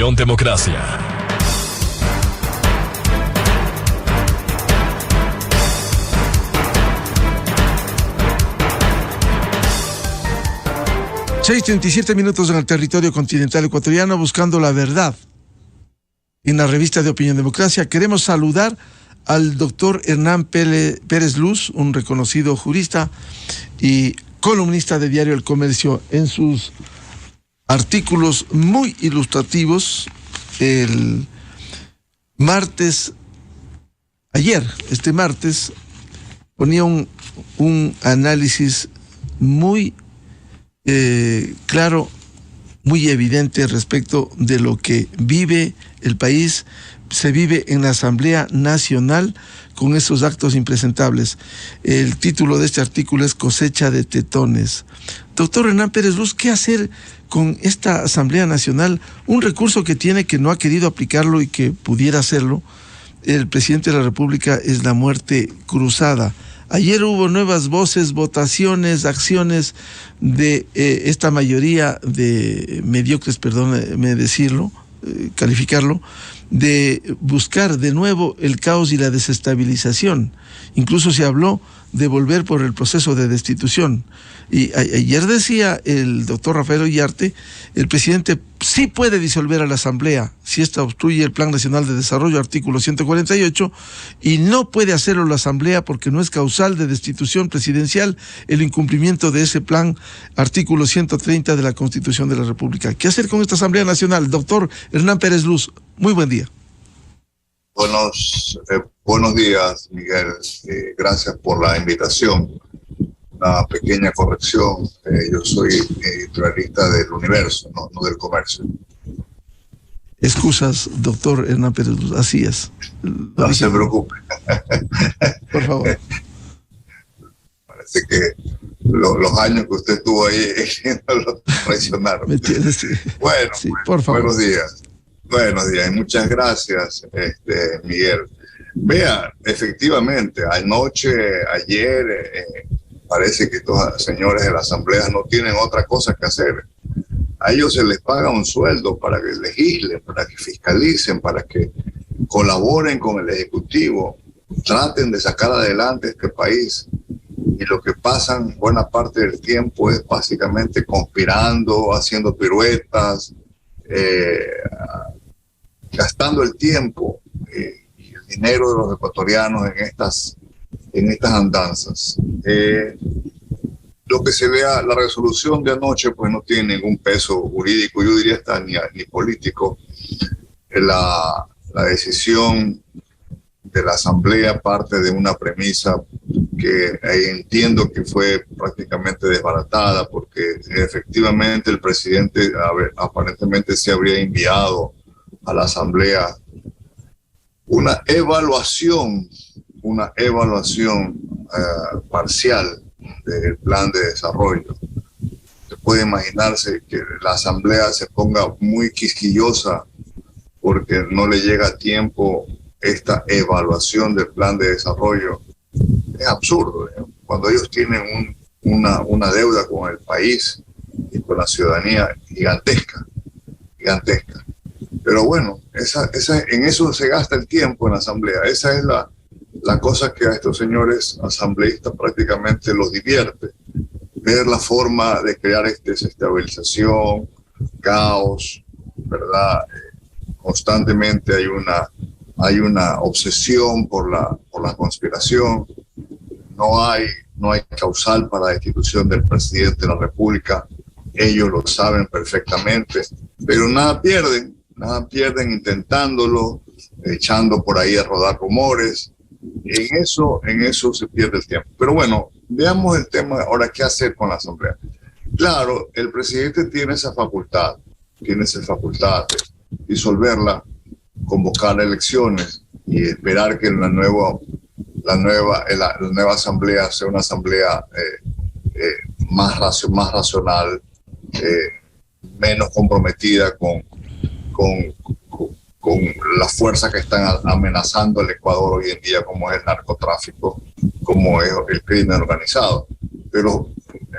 Opinión Democracia. Seis 37 minutos en el territorio continental ecuatoriano, buscando la verdad. En la revista de Opinión Democracia queremos saludar al doctor Hernán Pérez Luz, un reconocido jurista y columnista de Diario El Comercio. En sus artículos muy ilustrativos, el martes, este martes, ponía un análisis muy claro, muy evidente respecto de lo que vive el país, se vive en la Asamblea Nacional con esos actos impresentables. El título de este artículo es Cosecha de Tetones. Doctor Hernán Pérez Luz, ¿qué hacer con esta Asamblea Nacional? Un recurso que tiene, que no ha querido aplicarlo y que pudiera hacerlo el presidente de la República, es la muerte cruzada. Ayer hubo nuevas voces, votaciones, acciones de esta mayoría de mediocres, perdóneme decirlo, calificarlo, de buscar de nuevo el caos y la desestabilización. Incluso se habló de volver por el proceso de destitución. Y ayer decía el doctor Rafael Ollarte, el presidente sí puede disolver a la Asamblea si ésta obstruye el Plan Nacional de Desarrollo, artículo 148, y no puede hacerlo la Asamblea porque no es causal de destitución presidencial el incumplimiento de ese plan, artículo 130 de la Constitución de la República. ¿Qué hacer con esta Asamblea Nacional? Doctor Hernán Pérez Luz, muy buen día. Buenos días, Miguel. Gracias por la invitación. Una pequeña corrección. Yo soy editorialista del Universo, no del Comercio. Excusas, doctor Hernán Pérez Luz, así es. No se preocupe. Por favor. Parece que los años que usted estuvo ahí lo traicionaron. ¿Me entiendes? Sí. Bueno, sí, por favor. Buenos días. Buenos días y muchas gracias, Miguel. Vea, efectivamente, ayer, parece que estos señores de la Asamblea no tienen otra cosa que hacer. A ellos se les paga un sueldo para que legislen, para que fiscalicen, para que colaboren con el Ejecutivo, traten de sacar adelante este país. Y lo que pasan buena parte del tiempo es básicamente conspirando, haciendo piruetas, gastando el tiempo y el dinero de los ecuatorianos en estas andanzas. Lo que se vea, la resolución de anoche pues no tiene ningún peso jurídico, yo diría hasta ni político. La decisión de la Asamblea parte de una premisa que entiendo que fue prácticamente desbaratada, porque efectivamente el presidente aparentemente se habría enviado a la Asamblea una evaluación parcial del plan de desarrollo. Se puede imaginarse que la Asamblea se ponga muy quisquillosa porque no le llega a tiempo esta evaluación del plan de desarrollo. Es absurdo, ¿eh? Cuando ellos tienen una deuda con el país y con la ciudadanía gigantesca. Pero bueno, en eso se gasta el tiempo en la Asamblea. Esa es la cosa que a estos señores asambleístas prácticamente los divierte. Ver la forma de crear desestabilización, caos, ¿verdad? Constantemente hay una obsesión por la conspiración. No hay causal para la destitución del presidente de la República. Ellos lo saben perfectamente, pero nada pierden intentándolo, echando por ahí a rodar rumores. En eso se pierde el tiempo. Pero bueno, veamos el tema ahora, ¿qué hacer con la Asamblea? Claro, el presidente tiene esa facultad de disolverla, convocar elecciones y esperar que la nueva Asamblea sea una Asamblea más racional, menos comprometida con la fuerza que están amenazando al Ecuador hoy en día, como es el narcotráfico, como es el crimen organizado. Pero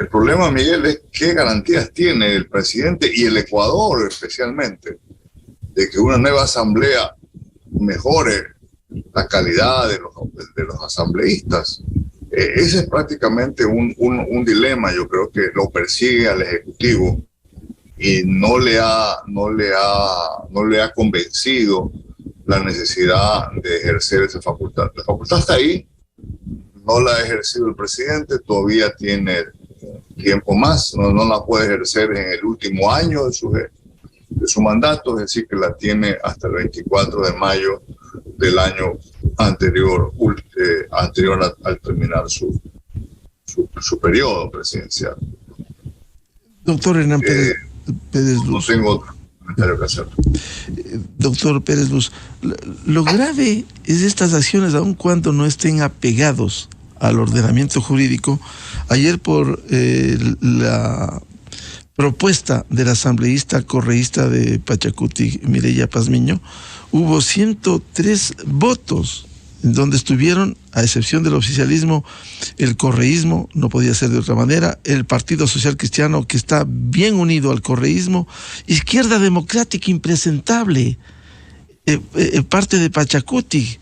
el problema, Miguel, es qué garantías tiene el presidente y el Ecuador especialmente de que una nueva asamblea mejore la calidad de los asambleístas. Ese es prácticamente un dilema, yo creo que lo persigue al Ejecutivo y no le ha convencido la necesidad de ejercer esa facultad. La facultad está ahí, no la ha ejercido el presidente, todavía tiene tiempo más, no la puede ejercer en el último año de su mandato, es decir, que la tiene hasta el 24 de mayo del año anterior al terminar su periodo presidencial. Doctor Hernán Pérez Luz. No tengo otro comentario que hacer. Doctor Pérez Luz, lo grave es estas acciones, aun cuando no estén apegados al ordenamiento jurídico. Ayer por la propuesta del asambleísta correísta de Pachacuti, Mireya Pazmiño, hubo 103 votos, donde estuvieron, a excepción del oficialismo, el correísmo, no podía ser de otra manera, el Partido Social Cristiano, que está bien unido al correísmo, Izquierda Democrática impresentable, parte de Pachacuti,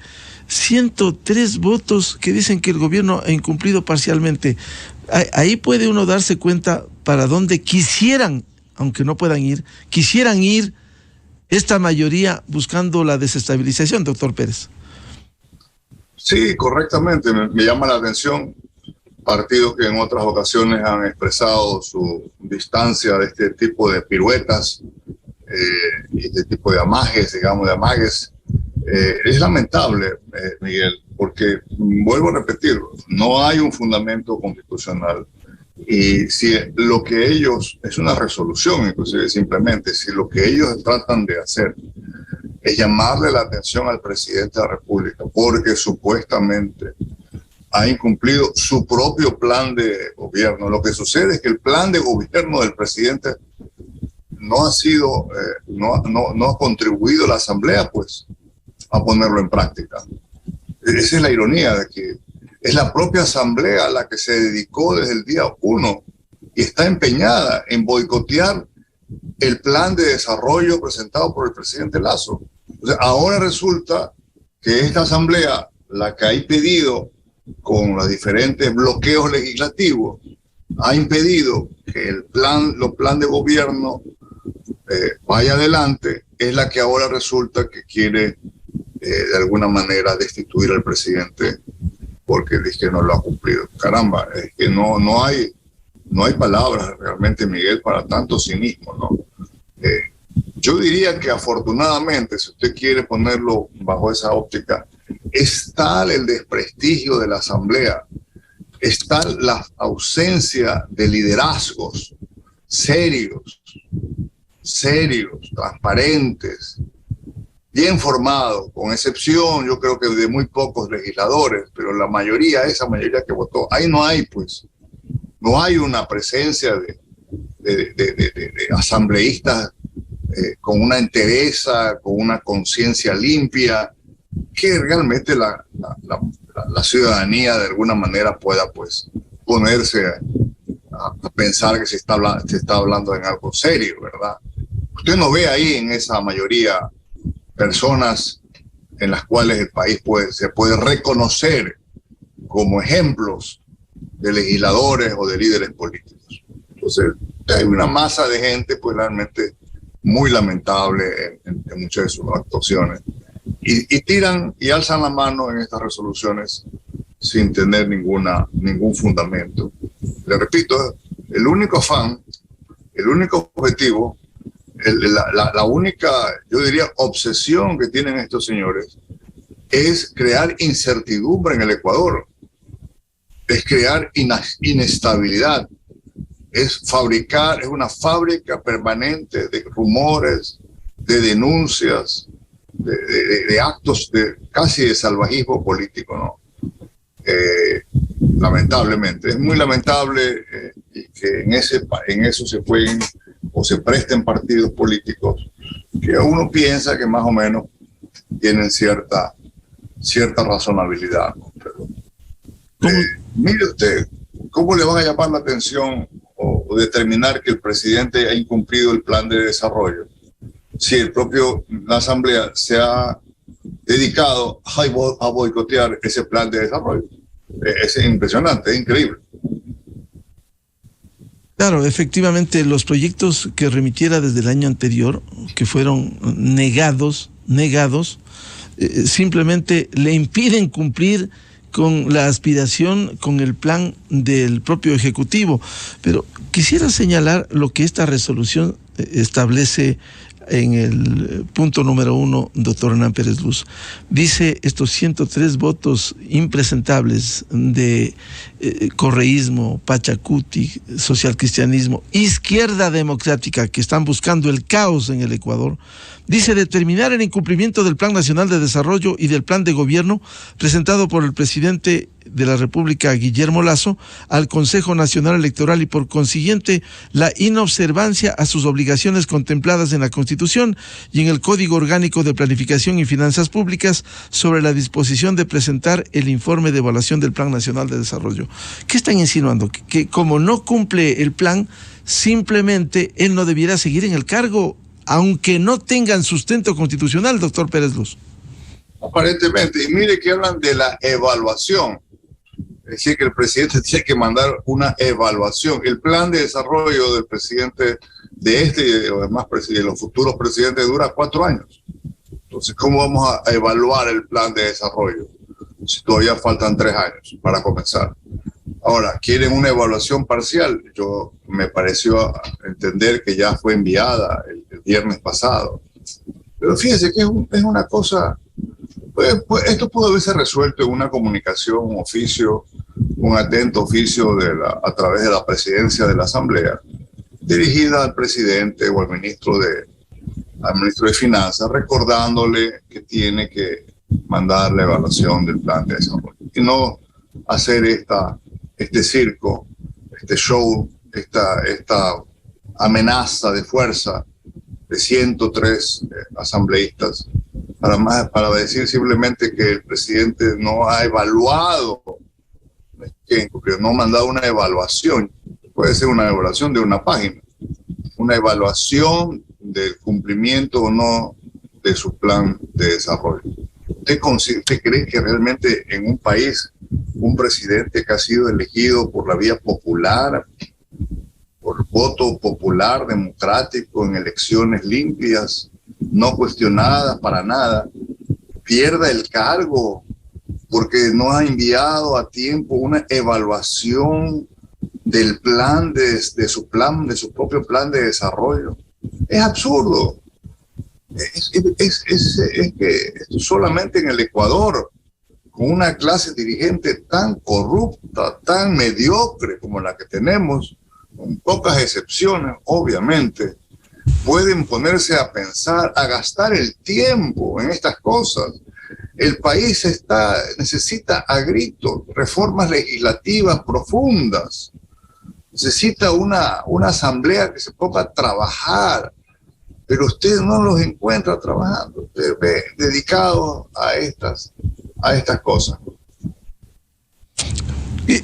103 votos que dicen que el gobierno ha incumplido parcialmente. Ahí puede uno darse cuenta para dónde quisieran, aunque no puedan ir, quisieran ir esta mayoría buscando la desestabilización, doctor Pérez. Sí, correctamente. Me llama la atención partidos que en otras ocasiones han expresado su distancia de este tipo de piruetas y este tipo de amagues, es lamentable, Miguel, porque, vuelvo a repetir, no hay un fundamento constitucional. Y si lo que ellos, es una resolución inclusive simplemente, si lo que ellos tratan de hacer es llamarle la atención al presidente de la República porque supuestamente ha incumplido su propio plan de gobierno, lo que sucede es que el plan de gobierno del presidente no ha sido, no ha contribuido a la Asamblea pues a ponerlo en práctica. Esa es la ironía, de que es la propia Asamblea la que se dedicó desde el día 1 y está empeñada en boicotear el plan de desarrollo presentado por el presidente Lasso. O sea, ahora resulta que esta Asamblea, la que ha impedido con los diferentes bloqueos legislativos, ha impedido que el plan de gobierno vaya adelante, es la que ahora resulta que quiere de alguna manera destituir al presidente porque dice que no lo ha cumplido. Caramba, es que no hay palabras realmente, Miguel, para tanto cinismo, ¿no? Yo diría que afortunadamente, si usted quiere ponerlo bajo esa óptica, es tal el desprestigio de la Asamblea, es tal la ausencia de liderazgos serios, transparentes, bien formados, con excepción yo creo que de muy pocos legisladores, pero la mayoría, esa mayoría que votó, ahí no hay pues, no hay una presencia de asambleístas con una entereza, con una conciencia limpia, que realmente la ciudadanía de alguna manera pueda pues ponerse a pensar que se está hablando en algo serio, ¿verdad? Usted no ve ahí en esa mayoría personas en las cuales el país se puede reconocer como ejemplos de legisladores o de líderes políticos. Entonces, hay una masa de gente pues realmente muy lamentable en muchas de sus actuaciones. Y tiran y alzan la mano en estas resoluciones sin tener ningún fundamento. Le repito, el único afán, el único objetivo, la única, yo diría, obsesión que tienen estos señores es crear incertidumbre en el Ecuador, es crear inestabilidad, es una fábrica permanente de rumores, de denuncias, de actos casi de salvajismo político, ¿no? Lamentablemente, es muy lamentable que en eso se jueguen o se presten partidos políticos que uno piensa que más o menos tienen cierta razonabilidad. Mire usted, ¿cómo le van a llamar la atención o determinar que el presidente ha incumplido el plan de desarrollo? si la Asamblea se ha dedicado a boicotear ese plan de desarrollo. Es impresionante, es increíble. Claro, efectivamente, los proyectos que remitiera desde el año anterior, que fueron negados, simplemente le impiden cumplir con la aspiración, con el plan del propio Ejecutivo. Pero quisiera señalar lo que esta resolución establece en el punto número 1, doctor Hernán Pérez Luz. Dice estos 103 votos impresentables de correísmo, pachacuti, socialcristianismo, izquierda democrática, que están buscando el caos en el Ecuador. Dice determinar el incumplimiento del Plan Nacional de Desarrollo y del Plan de Gobierno presentado por el presidente de la República, Guillermo Lasso, al Consejo Nacional Electoral y por consiguiente la inobservancia a sus obligaciones contempladas en la Constitución y en el Código Orgánico de Planificación y Finanzas Públicas sobre la disposición de presentar el informe de evaluación del Plan Nacional de Desarrollo. ¿Qué están insinuando? Que como no cumple el plan, simplemente él no debiera seguir en el cargo, aunque no tengan sustento constitucional, doctor Pérez Luz. Aparentemente, y mire que hablan de la evaluación, es decir, que el presidente tiene que mandar una evaluación. El plan de desarrollo del presidente de este y de los demás de los futuros presidentes dura 4 años. Entonces, ¿cómo vamos a evaluar el plan de desarrollo si todavía faltan 3 años para comenzar? Ahora, ¿quieren una evaluación parcial? Yo me pareció entender que ya fue enviada el viernes pasado. Pero fíjense que es una cosa, pues esto pudo haberse resuelto en una comunicación, un oficio, un atento oficio a través de la presidencia de la Asamblea, dirigida al presidente o al ministro de Finanzas, recordándole que tiene que mandar la evaluación del plan de desarrollo. Y no hacer este circo, este show, esta amenaza de fuerza de 103 asambleístas para decir simplemente que el presidente no ha evaluado, porque no ha mandado una evaluación. Puede ser una evaluación de una página, una evaluación del cumplimiento o no de su plan de desarrollo. ¿Usted cree que realmente en un país un presidente que ha sido elegido por la vía popular, por voto popular democrático en elecciones limpias, no cuestionadas para nada, pierda el cargo porque no ha enviado a tiempo una evaluación del plan de su propio plan de desarrollo? Es absurdo. Es que solamente en el Ecuador, con una clase dirigente tan corrupta, tan mediocre como la que tenemos, con pocas excepciones, obviamente, pueden ponerse a pensar, a gastar el tiempo en estas cosas. El país necesita a gritos reformas legislativas profundas. Necesita una asamblea que se ponga a trabajar, pero usted no los encuentra trabajando, dedicados a estas cosas.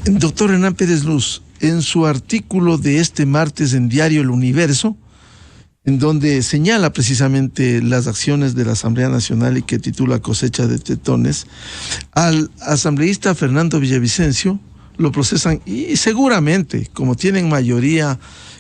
Doctor Hernán Pérez Luz, en su artículo de este martes en Diario El Universo, en donde señala precisamente las acciones de la Asamblea Nacional y que titula Cosecha de Tetones, al asambleísta Fernando Villavicencio lo procesan y seguramente, como tienen mayoría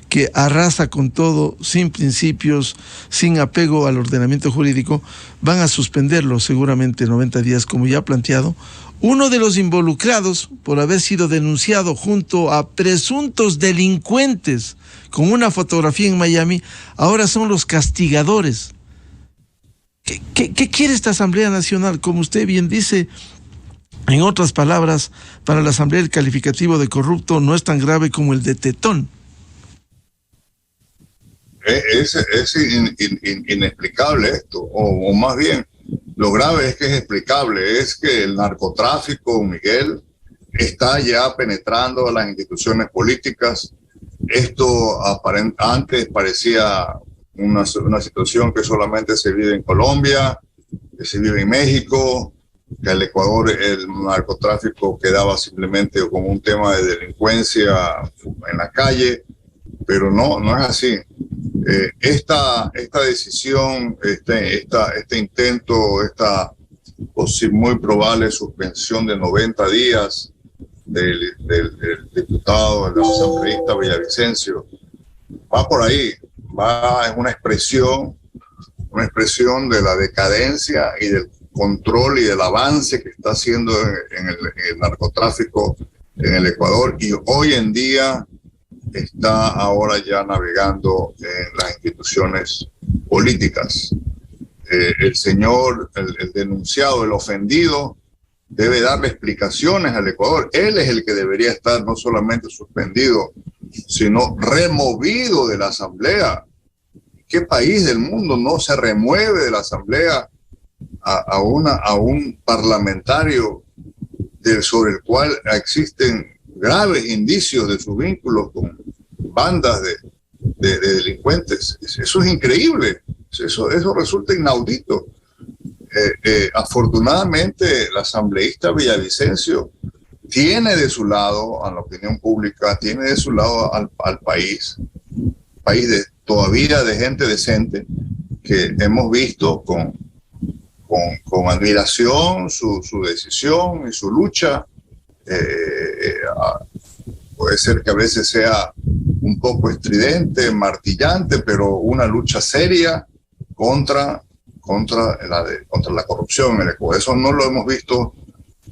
que arrasa con todo, sin principios, sin apego al ordenamiento jurídico, van a suspenderlo seguramente 90 días, como ya ha planteado. Uno de los involucrados por haber sido denunciado junto a presuntos delincuentes con una fotografía en Miami, ahora son los castigadores. ¿Qué quiere esta Asamblea Nacional? Como usted bien dice, en otras palabras, para la Asamblea el calificativo de corrupto no es tan grave como el de tetón. Es inexplicable esto, o más bien, lo grave es que es explicable, es que el narcotráfico, Miguel, está ya penetrando a las instituciones políticas. Esto antes parecía una situación que solamente se vive en Colombia, que se vive en México, que el Ecuador el narcotráfico quedaba simplemente como un tema de delincuencia en la calle, pero no es así. Esta decisión, este intento, esta muy probable suspensión de 90 días del diputado, del asambleísta Villavicencio, va por ahí, es una expresión de la decadencia y del control y del avance que está haciendo en el narcotráfico en el Ecuador, y hoy en día está ahora ya navegando en las instituciones políticas. El señor, el denunciado, el ofendido, debe darle explicaciones al Ecuador. Él es el que debería estar no solamente suspendido, sino removido de la Asamblea. ¿Qué país del mundo no se remueve de la Asamblea a un parlamentario sobre el cual existen graves indicios de sus vínculos con bandas de delincuentes? Eso es increíble, eso resulta inaudito. Afortunadamente, el asambleísta Villavicencio tiene de su lado a la opinión pública, tiene de su lado al país todavía de gente decente, que hemos visto con admiración su decisión y su lucha. Puede ser que a veces sea un poco estridente, martillante, pero una lucha seria contra la corrupción en el Ecuador. Eso no lo hemos visto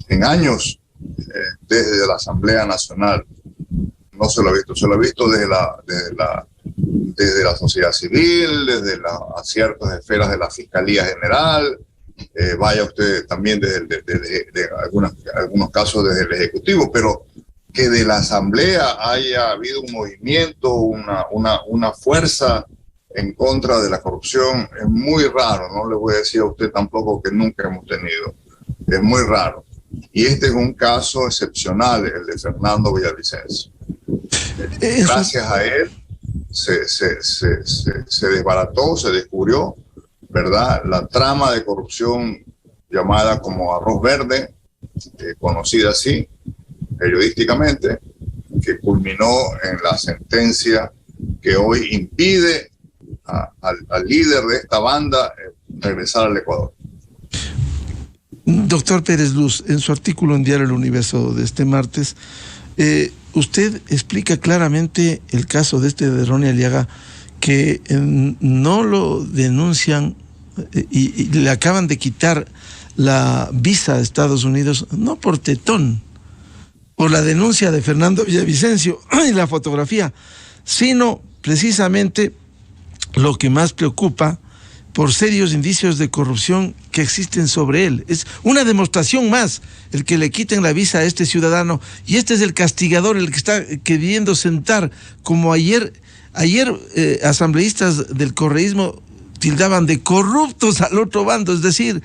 en años desde la Asamblea Nacional. No se lo ha visto, se lo ha visto desde la sociedad civil, desde las ciertas esferas de la Fiscalía General, vaya usted también desde algunos casos desde el Ejecutivo, pero que de la Asamblea haya habido un movimiento, una fuerza en contra de la corrupción, es muy raro. No le voy a decir a usted tampoco que nunca hemos tenido, es muy raro. Y este es un caso excepcional, el de Fernando Villavicencio. Gracias a él se desbarató, se descubrió, ¿verdad?, la trama de corrupción llamada como Arroz Verde, conocida así periodísticamente, que culminó en la sentencia que hoy impide al líder de esta banda regresar al Ecuador. Doctor Pérez Luz, en su artículo en Diario El Universo de este martes, usted explica claramente el caso de Ronnie Aliaga, que no lo denuncian y le acaban de quitar la visa a Estados Unidos, no por tetón, por la denuncia de Fernando Villavicencio y la fotografía, sino precisamente lo que más preocupa, por serios indicios de corrupción que existen sobre él. Es una demostración más el que le quiten la visa a este ciudadano, y este es el castigador, el que está queriendo sentar, como ayer asambleístas del correísmo tildaban de corruptos al otro bando. Es decir,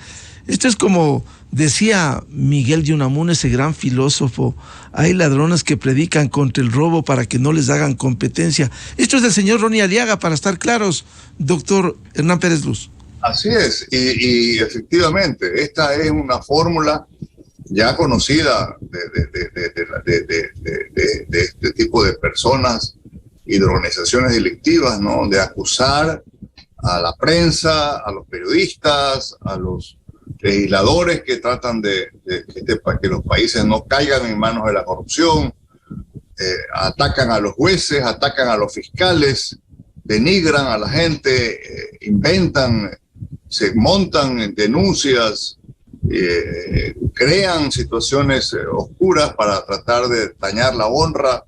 esto es como decía Miguel de Unamuno, ese gran filósofo: hay ladrones que predican contra el robo para que no les hagan competencia. Esto es del señor Ronnie Aliaga, para estar claros, doctor Hernán Pérez Luz. Así es, y efectivamente, esta es una fórmula ya conocida de este tipo de personas y de organizaciones delictivas, ¿no?, de acusar a la prensa, a los periodistas, a los legisladores que tratan de que los países no caigan en manos de la corrupción. Atacan a los jueces, atacan a los fiscales, denigran a la gente, inventan, se montan en denuncias, crean situaciones oscuras para tratar de dañar la honra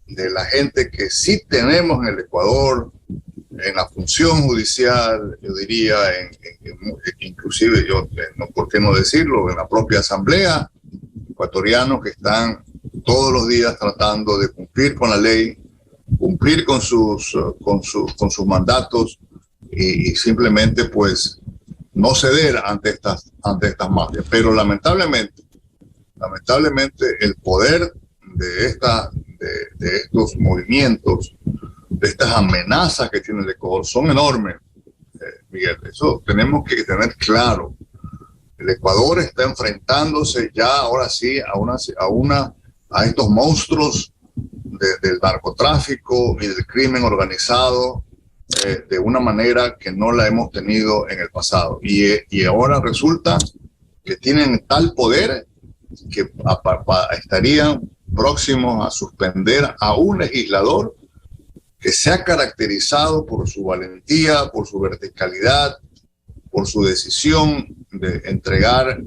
de la gente que sí tenemos en el Ecuador, en la función judicial, yo diría, inclusive yo, no, ¿por qué no decirlo?, en la propia asamblea, ecuatorianos que están todos los días tratando de cumplir con la ley, cumplir con sus mandatos y simplemente pues no ceder ante estas mafias. Pero lamentablemente el poder de estos movimientos, de estas amenazas que tiene el Ecuador, son enormes, Miguel. Eso tenemos que tener claro. El Ecuador está enfrentándose ya, ahora sí, a estos monstruos del narcotráfico y del crimen organizado de una manera que no la hemos tenido en el pasado. Y ahora resulta que tienen tal poder que estarían próximos a suspender a un legislador que se ha caracterizado por su valentía, por su verticalidad, por su decisión de entregar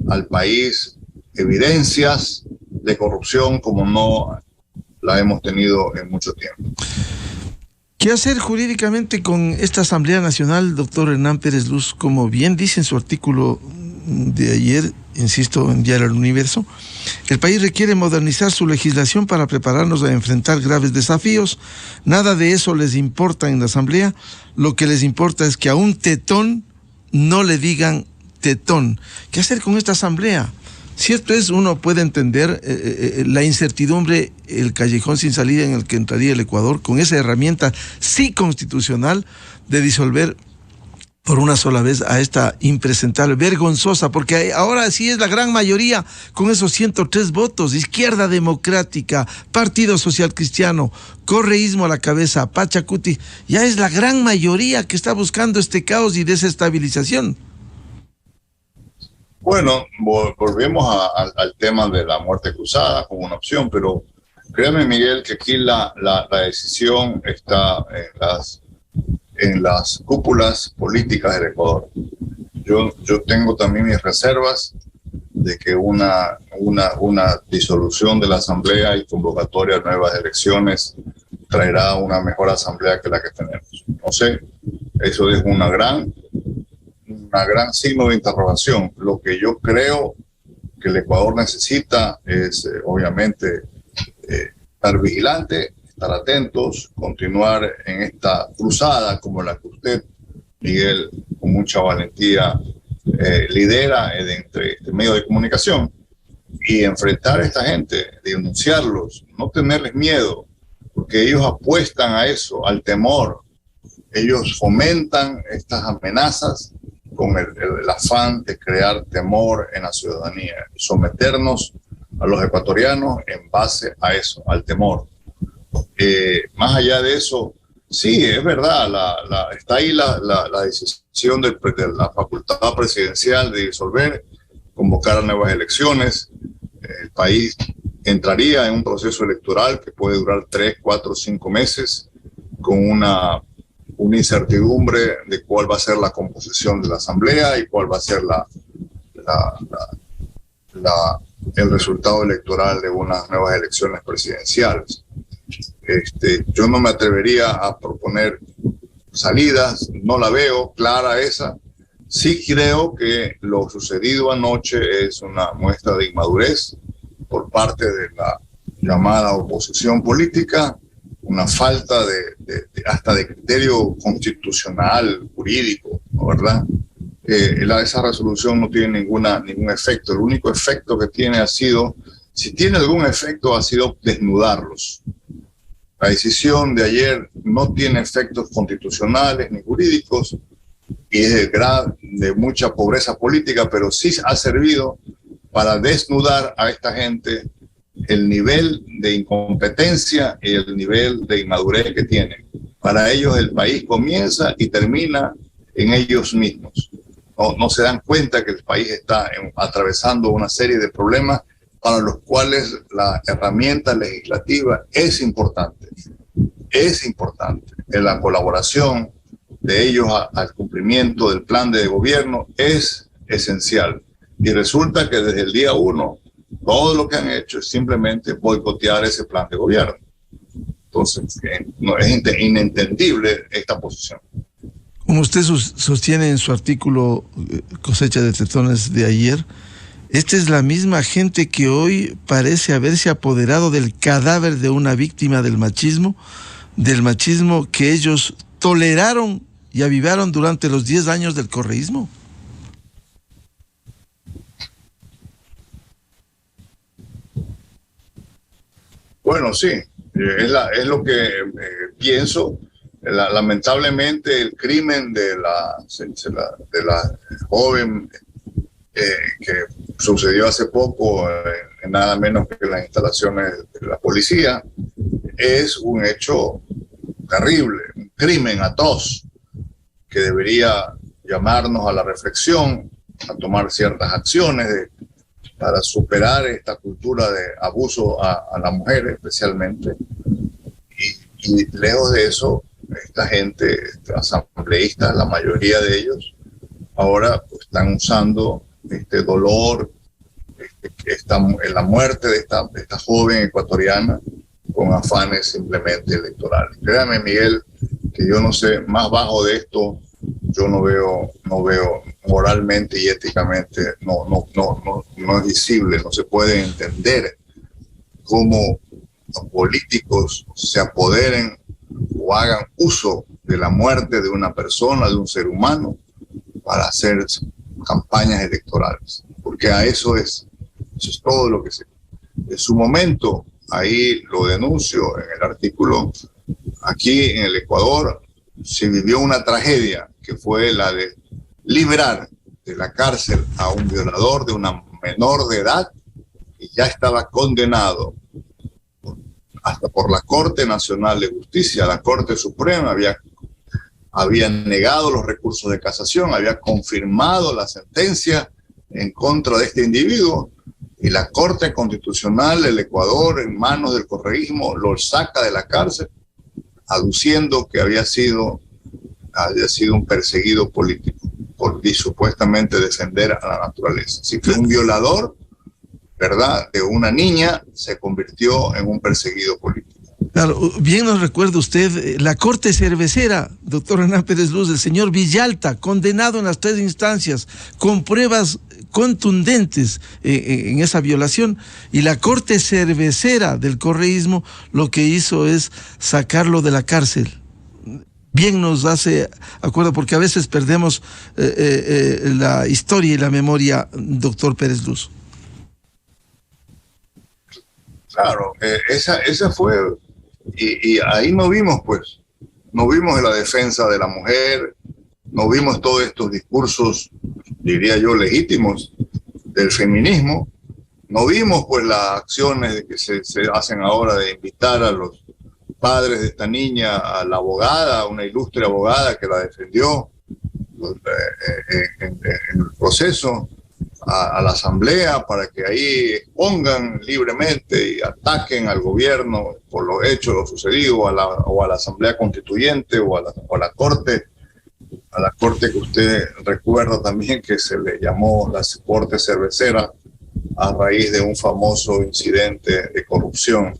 al país evidencias de corrupción como no la hemos tenido en mucho tiempo. ¿Qué hacer jurídicamente con esta Asamblea Nacional, doctor Hernán Pérez Luz? Como bien dice en su artículo de ayer, insisto, en Diario El Universo, el país requiere modernizar su legislación para prepararnos a enfrentar graves desafíos. Nada de eso les importa en la Asamblea. Lo que les importa es que a un tetón no le digan tetón. ¿Qué hacer con esta Asamblea? Cierto es, uno puede entender la incertidumbre, el callejón sin salida en el que entraría el Ecuador con esa herramienta sí constitucional de disolver por una sola vez a esta impresentable, vergonzosa, porque ahora sí es la gran mayoría con esos 103 votos, Izquierda Democrática, Partido Social Cristiano, correísmo a la cabeza, Pachacuti, ya es la gran mayoría que está buscando este caos y desestabilización. Bueno, volvemos al tema de la muerte cruzada como una opción, pero créame, Miguel, que aquí la decisión está en las cúpulas políticas del Ecuador. Yo tengo también mis reservas de que una disolución de la Asamblea y convocatoria de nuevas elecciones traerá una mejor Asamblea que la que tenemos. No sé, eso es una gran signo de interrogación. Lo que yo creo que el Ecuador necesita es, obviamente, estar vigilante, estar atentos, continuar en esta cruzada como la que usted, Miguel, con mucha valentía lidera entre este medio de comunicación, y enfrentar a esta gente, denunciarlos, no tenerles miedo, porque ellos apuestan a eso, al temor. Ellos fomentan estas amenazas con el afán de crear temor en la ciudadanía, someternos a los ecuatorianos en base a eso, al temor. Más allá de eso, sí, es verdad, está ahí la decisión de la facultad presidencial de disolver, convocar a nuevas elecciones. El país entraría en un proceso electoral que puede durar 3, 4, 5 meses, con una incertidumbre de cuál va a ser la composición de la Asamblea y cuál va a ser el resultado electoral de unas nuevas elecciones presidenciales. Yo no me atrevería a proponer salidas, no la veo clara esa. Sí creo que lo sucedido anoche es una muestra de inmadurez por parte de la llamada oposición política, una falta hasta de criterio constitucional, jurídico, ¿no, verdad? Esa resolución no tiene ningún efecto. El único efecto que tiene ha sido, si tiene algún efecto, ha sido desnudarlos. La decisión de ayer no tiene efectos constitucionales ni jurídicos y es de mucha pobreza política, pero sí ha servido para desnudar a esta gente el nivel de incompetencia y el nivel de inmadurez que tienen. Para ellos el país comienza y termina en ellos mismos. No se dan cuenta que el país está atravesando una serie de problemas para los cuales la herramienta legislativa es importante. Es importante. La colaboración de ellos al cumplimiento del plan de gobierno es esencial. Y resulta que desde el día 1 todo lo que han hecho es simplemente boicotear ese plan de gobierno. Entonces, es inentendible esta posición. Como usted sostiene en su artículo Cosecha de Tetones de ayer, esta es la misma gente que hoy parece haberse apoderado del cadáver de una víctima del machismo que ellos toleraron y avivaron durante los 10 años del correísmo. Bueno, sí, es lo que pienso. Lamentablemente el crimen de la joven que sucedió hace poco en nada menos que las instalaciones de la policía es un hecho terrible, un crimen atroz que debería llamarnos a la reflexión, a tomar ciertas acciones para superar esta cultura de abuso a la mujer especialmente. Y lejos de eso, esta gente, asambleístas, la mayoría de ellos, ahora pues, están usando este dolor, la muerte de esta joven ecuatoriana con afanes simplemente electorales. Créame, Miguel, que yo no sé, más bajo de esto, yo no veo moralmente y éticamente, no es visible, no se puede entender cómo los políticos se apoderen o hagan uso de la muerte de una persona, de un ser humano, para hacer campañas electorales, porque a eso es todo lo que se... En su momento, ahí lo denuncio en el artículo, aquí en el Ecuador se vivió una tragedia que fue la de liberar de la cárcel a un violador de una menor de edad y ya estaba condenado hasta por la Corte Nacional de Justicia. La Corte Suprema había negado los recursos de casación, había confirmado la sentencia en contra de este individuo, y la Corte Constitucional del Ecuador, en manos del correísmo, lo saca de la cárcel, aduciendo que había sido un perseguido político por supuestamente defender a la naturaleza. Así que un violador, ¿verdad?, de una niña se convirtió en un perseguido político. Claro, bien nos recuerda usted la corte cervecera, doctor Hernán Pérez Luz, del señor Villalta, condenado en las 3 instancias, con pruebas contundentes en esa violación, y la corte cervecera del correísmo lo que hizo es sacarlo de la cárcel. Bien nos hace acuerdo, porque a veces perdemos la historia y la memoria, doctor Pérez Luz. Claro, esa fue... Y ahí no vimos la defensa de la mujer, no vimos todos estos discursos, diría yo, legítimos del feminismo, no vimos pues las acciones que se hacen ahora de invitar a los padres de esta niña, a la abogada, una ilustre abogada que la defendió en el proceso, a la asamblea, para que ahí expongan libremente y ataquen al gobierno por los hechos, lo sucedido, o a la asamblea constituyente, o a la corte que usted recuerda también, que se le llamó la corte cervecera a raíz de un famoso incidente de corrupción.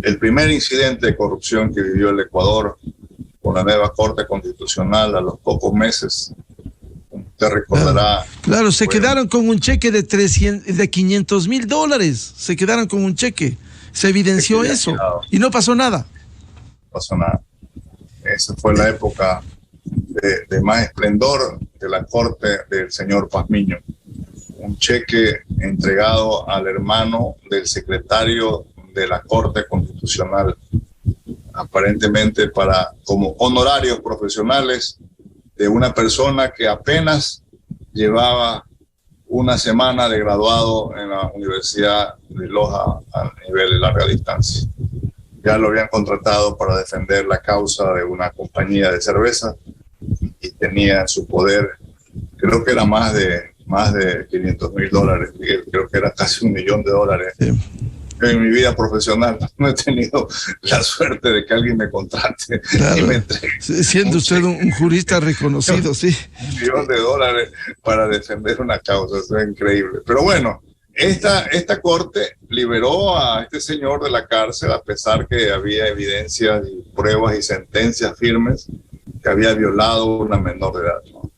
El primer incidente de corrupción que vivió el Ecuador con la nueva corte constitucional a los pocos meses. Usted recordará. Claro, se quedaron con un cheque de $500,000. Se quedaron con un cheque. Se evidenció eso. Y no pasó nada. No pasó nada. Esa fue la época de más esplendor de la corte del señor Pazmiño. Un cheque entregado al hermano del secretario de la Corte Constitucional, aparentemente como honorarios profesionales de una persona que apenas llevaba una semana de graduado en la Universidad de Loja a nivel de larga distancia. Ya lo habían contratado para defender la causa de una compañía de cerveza y tenía en su poder, creo que era más de $500,000, Miguel, creo que era casi $1 millón. Sí. En mi vida profesional no he tenido la suerte de que alguien me contrate, claro, y me entregue. Siendo usted un jurista reconocido, sí. $1 millón para defender una causa, eso es increíble. Pero bueno, esta corte liberó a este señor de la cárcel, a pesar que había evidencias y pruebas y sentencias firmes que había violado a una menor de edad, ¿no?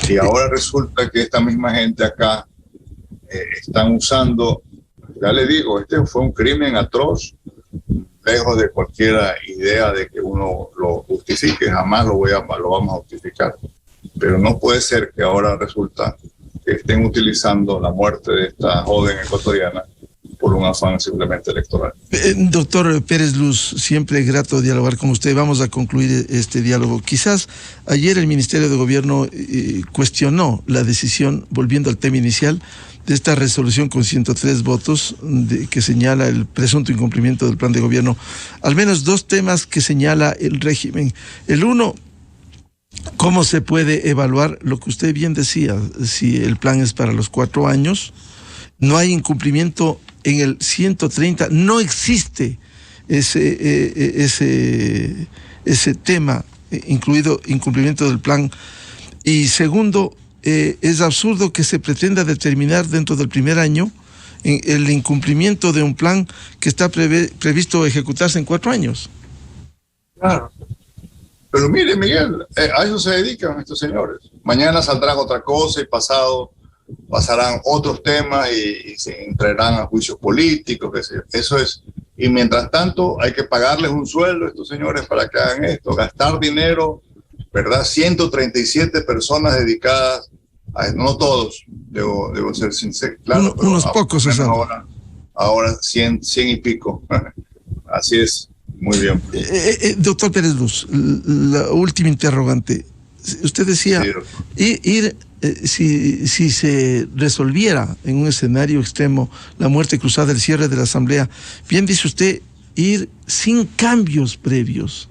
Y ahora resulta que esta misma gente acá están usando, ya le digo, este fue un crimen atroz, lejos de cualquier idea de que uno lo justifique, jamás lo vamos a justificar. Pero no puede ser que ahora resulta que estén utilizando la muerte de esta joven ecuatoriana por un afán simplemente electoral. Doctor Pérez Luz, siempre grato dialogar con usted. Vamos a concluir este diálogo. Quizás ayer el Ministerio de Gobierno cuestionó la decisión, volviendo al tema inicial, de esta resolución con 103 votos que señala el presunto incumplimiento del plan de gobierno. Al menos dos temas que señala el régimen. El uno, ¿cómo se puede evaluar lo que usted bien decía? Si el plan es para los 4 años, no hay incumplimiento en el 130, no existe ese tema, incluido incumplimiento del plan. Y segundo, es absurdo que se pretenda determinar dentro del primer año el incumplimiento de un plan que está previsto ejecutarse en 4 años. Claro. Pero mire, Miguel, a eso se dedican estos señores. Mañana saldrán otra cosa y pasado pasarán otros temas y se entrarán a juicios políticos, qué sé yo. Eso es. Y mientras tanto hay que pagarles un sueldo a estos señores para que hagan esto, gastar dinero, ¿verdad? 137 personas dedicadas a esto. No todos, debo ser sincero. Claro, unos pocos, ahora 100 y pico. Así es. Muy bien. Doctor Pérez Luz, la última interrogante. Usted decía, si se resolviera en un escenario extremo la muerte cruzada, el cierre de la Asamblea, bien dice usted, ir sin cambios previos,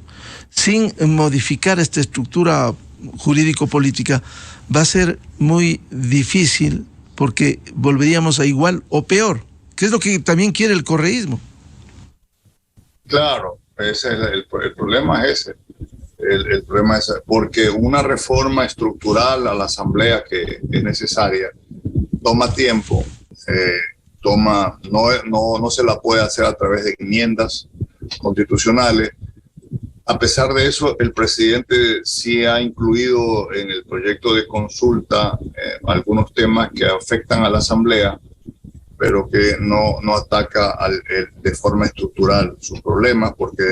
sin modificar esta estructura jurídico-política, va a ser muy difícil porque volveríamos a igual o peor, que es lo que también quiere el correísmo. Claro, ese es el problema es ese. El problema es porque una reforma estructural a la Asamblea que es necesaria toma tiempo, no se la puede hacer a través de enmiendas constitucionales. A pesar de eso, el presidente sí ha incluido en el proyecto de consulta algunos temas que afectan a la Asamblea, pero que no ataca de forma estructural sus problemas, porque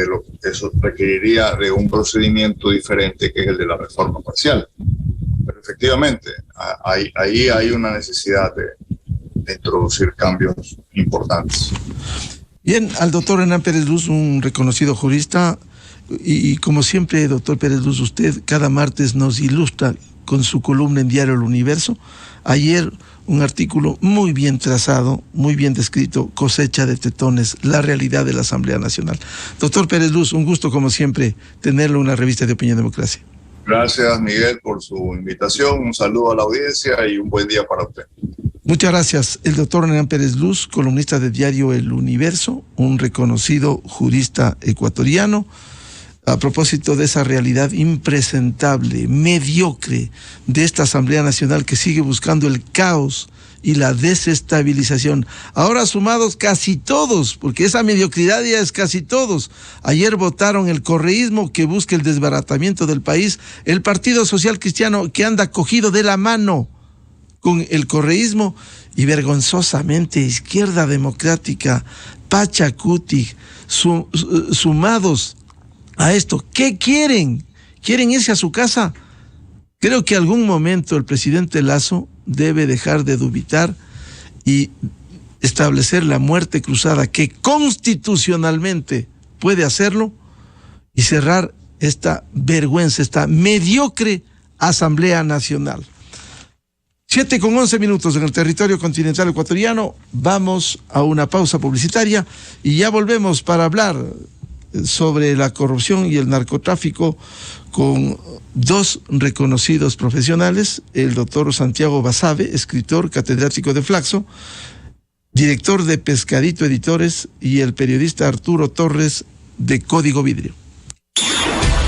eso requeriría de un procedimiento diferente, que es el de la reforma parcial. Pero efectivamente, ahí hay una necesidad de introducir cambios importantes. Bien, al doctor Hernán Pérez Luz, un reconocido jurista, y como siempre, doctor Pérez Luz, usted cada martes nos ilustra con su columna en Diario El Universo. Ayer un artículo muy bien trazado, muy bien descrito, Cosecha de Tetones, la realidad de la Asamblea Nacional. Doctor Pérez Luz, un gusto como siempre tenerlo en la revista de Opinión Democracia. Gracias, Miguel, por su invitación. Un saludo a la audiencia y un buen día para usted. Muchas gracias. El doctor Hernán Pérez Luz, columnista de Diario El Universo, un reconocido jurista ecuatoriano, a propósito de esa realidad impresentable, mediocre de esta Asamblea Nacional que sigue buscando el caos y la desestabilización. Ahora sumados casi todos, porque esa mediocridad ya es casi todos. Ayer votaron el correísmo que busca el desbaratamiento del país, el Partido Social Cristiano que anda cogido de la mano con el correísmo y vergonzosamente Izquierda Democrática, Pachacuti, sumados a esto. ¿Qué quieren? ¿Quieren irse a su casa? Creo que algún momento el presidente Lasso debe dejar de dubitar y establecer la muerte cruzada, que constitucionalmente puede hacerlo, y cerrar esta vergüenza, esta mediocre Asamblea Nacional. 7:11 en el territorio continental ecuatoriano. Vamos a una pausa publicitaria y ya volvemos para hablar sobre la corrupción y el narcotráfico con dos reconocidos profesionales, el doctor Santiago Basabe, escritor catedrático de Flaxo, director de Pescadito Editores, y el periodista Arturo Torres de Código Vidrio.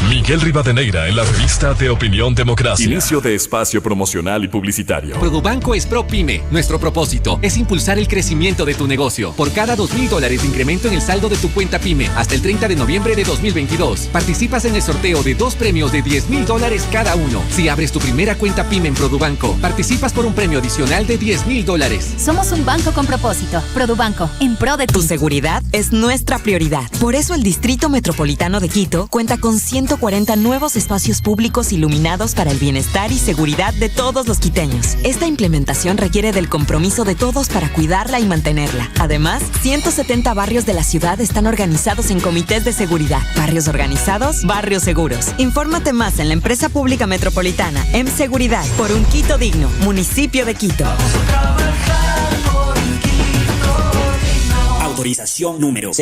Miguel Rivadeneira en la revista de Opinión Democracia. Inicio de espacio promocional y publicitario. Produbanco es ProPyme. Nuestro propósito es impulsar el crecimiento de tu negocio. Por cada $2,000 de incremento en el saldo de tu cuenta PYME hasta el 30 de noviembre de 2022, participas en el sorteo de 2 premios de $10,000 cada uno. Si abres tu primera cuenta PYME en Produbanco, participas por un premio adicional de $10,000. Somos un banco con propósito. Produbanco, en pro de tu seguridad es nuestra prioridad. Por eso el Distrito Metropolitano de Quito cuenta con 100 140 nuevos espacios públicos iluminados para el bienestar y seguridad de todos los quiteños. Esta implementación requiere del compromiso de todos para cuidarla y mantenerla. Además, 170 barrios de la ciudad están organizados en comités de seguridad. Barrios organizados, barrios seguros. Infórmate más en la empresa pública metropolitana M-Seguridad por un Quito digno, municipio de Quito. Autorización número